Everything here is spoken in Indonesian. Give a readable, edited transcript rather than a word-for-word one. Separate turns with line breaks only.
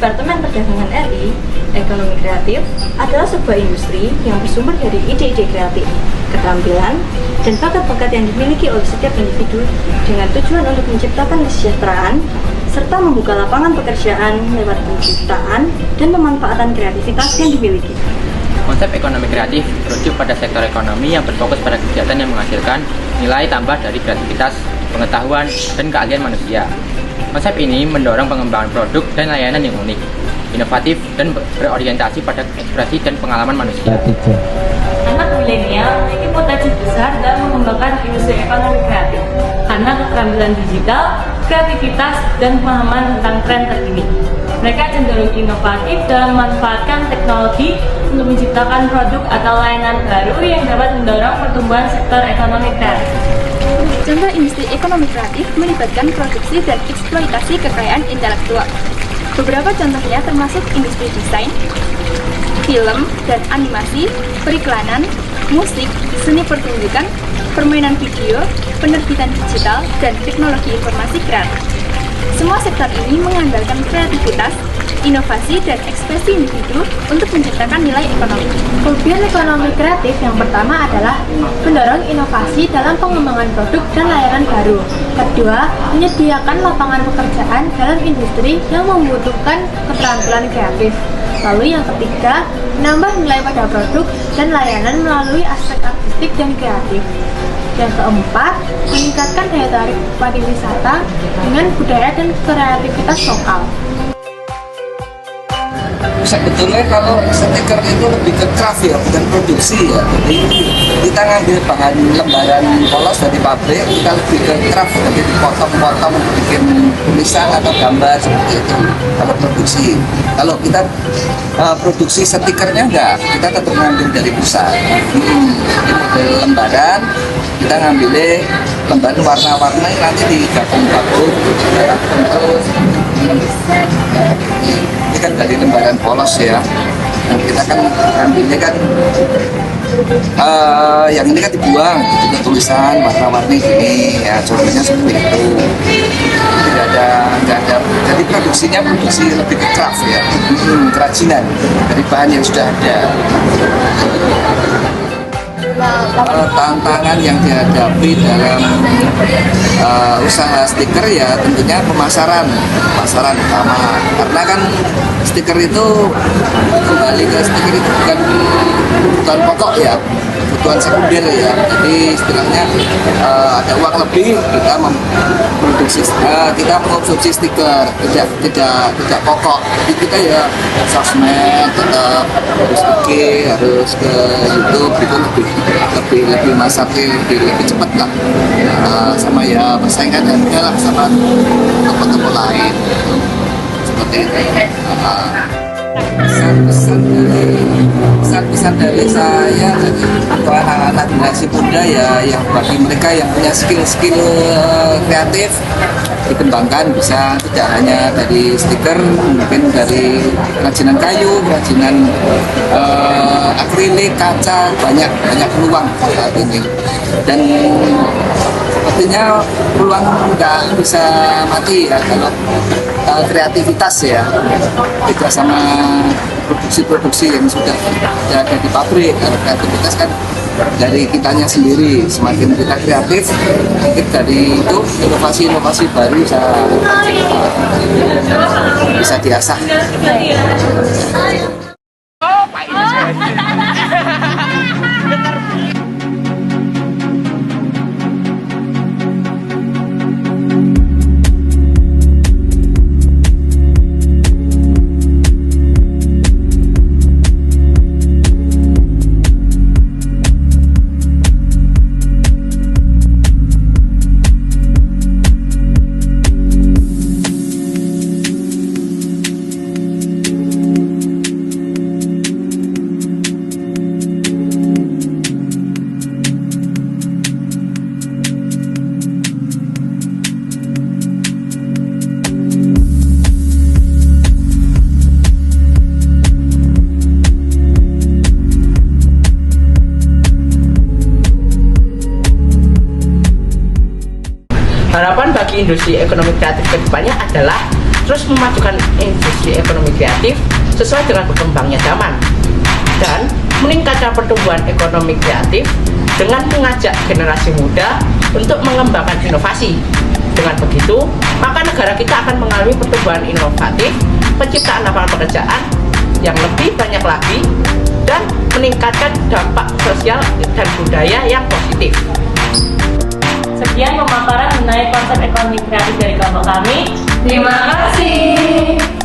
Departemen Perdagangan RI, ekonomi kreatif adalah sebuah industri yang bersumber dari ide-ide kreatif, keterampilan, dan bakat-bakat yang dimiliki oleh setiap individu dengan tujuan untuk menciptakan kesejahteraan serta membuka lapangan pekerjaan lewat penciptaan dan pemanfaatan kreativitas yang dimiliki.
Konsep ekonomi kreatif merujuk pada sektor ekonomi yang berfokus pada kegiatan yang menghasilkan nilai tambah dari kreativitas, pengetahuan, dan keahlian manusia. Konsep ini mendorong pengembangan produk dan layanan yang unik, inovatif, dan berorientasi pada ekspresi dan pengalaman manusia.
Anak milenial memiliki potensi besar dalam mengembangkan industri ekonomi kreatif karena keterampilan digital, kreativitas, dan pemahaman tentang tren terkini. Mereka cenderung inovatif dalam memanfaatkan teknologi untuk menciptakan produk atau layanan baru yang dapat mendorong pertumbuhan sektor ekonomi kreatif.
Contoh industri ekonomi kreatif melibatkan produksi dan eksploitasi kekayaan intelektual. Beberapa contohnya termasuk industri desain, film dan animasi, periklanan, musik, seni pertunjukan, permainan video, penerbitan digital, dan teknologi informasi kreatif. Semua sektor ini mengandalkan kreativitas, inovasi, dan ekspresi individu untuk menciptakan nilai ekonomi.
Kelebihan ekonomi kreatif yang pertama adalah mendorong inovasi dalam pengembangan produk dan layanan baru. Kedua, menyediakan lapangan pekerjaan dalam industri yang membutuhkan keterampilan kreatif. Lalu yang ketiga, menambah nilai pada produk dan layanan melalui aspek artistik dan kreatif. Yang keempat, meningkatkan daya tarik pariwisata dengan budaya dan kreativitas lokal.
Sebetulnya kalau stiker itu lebih ke craft ya, bukan produksi ya. Jadi kita ngambil bahan lembaran polos dari pabrik, kita lebih ke craft, jadi dipotong-potong bikin tulisan atau gambar seperti itu. Kalau produksi, kalau kita produksi stikernya enggak, kita tetap ngambil dari pusat. Jadi model lembaran, kita ngambilnya lembaran warna-warna nanti digabung-gabung terus ini kan dari lembaran polos ya. Nah, kita kan ambilnya kan yang ini kan dibuang itu tulisan warna-warni gini ya, contohnya seperti itu. Tidak ada jadi produksinya produksi lebih ke craft ya, kerajinan dari bahan yang sudah ada. Tantangan yang dihadapi dalam usaha stiker ya tentunya pemasaran utama, karena kan stiker itu kembali ke stiker itu bukan pokok ya, kebutuhan sekunder ya. Jadi istilahnya ada uang lebih kita memproduksi, kita mengkonsumsi stiker, tidak pokok. Jadi kita ya sosmed tetap harus IG, harus ke YouTube itu lebih masaknya lebih cepat lah, sama ya persaingan harga lah sama toko-toko lain seperti itu. Pesan-pesan dari saya untuk anak-anak generasi muda ya, yang bagi mereka yang punya skill kreatif dikembangkan, bisa tidak hanya dari stiker, mungkin dari kerajinan kayu, kerajinan akrilik, kaca, banyak peluang saat ini. Dan sepertinya peluang nggak bisa mati ya kalau kreativitas ya, beda sama produksi-produksi yang sudah ada di pabrik. Kalau kreativitas kan dari kitanya sendiri, semakin kita kreatif, mungkin dari itu inovasi-inovasi baru bisa diasah.
Harapan bagi industri ekonomi kreatif ke depannya adalah
terus memajukan industri ekonomi kreatif sesuai dengan berkembangnya zaman dan meningkatkan pertumbuhan ekonomi kreatif dengan mengajak generasi muda untuk mengembangkan inovasi. Dengan begitu, maka negara kita akan mengalami pertumbuhan inovatif, penciptaan lapangan pekerjaan yang lebih banyak lagi, dan meningkatkan dampak sosial dan budaya yang positif.
Sekian pemaparan mengenai konsep ekonomi kreatif dari kelompok kami. Terima kasih.